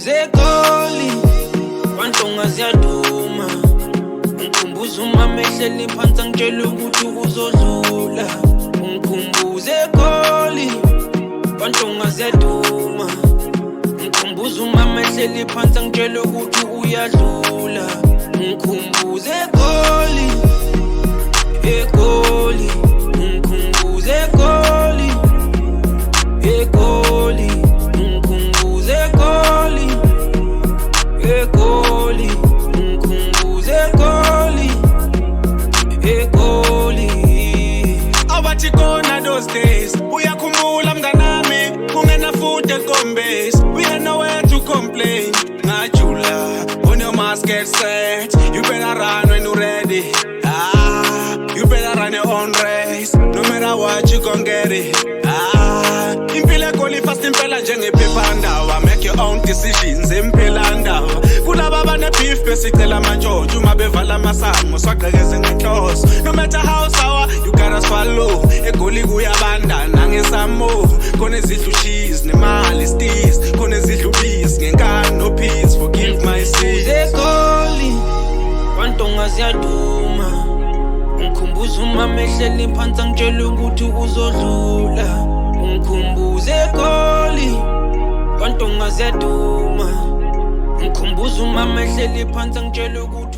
Ngikhumbuze Goli Kwantonga ziyaduma Ngikhumbuza umama ehleli phansi angitshela ukuthi uzodlula Ngikhumbuze Goli Kwantonga ziyaduma Ngikhumbuza umama ehleli phansi angitshela ukuthi uyadlula Ngikhumbuze Goli Goli Ngikhumbuze Goli Goli Ngikhumbuze Goli Goli Ngikhumbuze Goli Goli Awathi khona those days uyakhumbula mnganami kungena futhi enkombesi we had nowhere to complain ngajula when your mask gets set you better run when you're ready you better run your own race no matter what you gon' get it impilo Goli fast impela njengephephandaba make your own decisions empelanda kulaba beef besicela amantshontsho uma bevala amasango swaqhekeze ngenhloso no matter how sour you gotta swallow eGoli kuyabanda nangesamo khona izidlu cheese nemali steez khona izidlu peace ngenkani no peace forgive my sins Goli Kwantonga ziyaduma Ngikhumbuza umama ehleli phansi angitshela ukuthi uzodlula Ngikhumbuze Goli Kwantonga ziyaduma Ngikhumbuza umama ehleli phansi angitshela ukuthi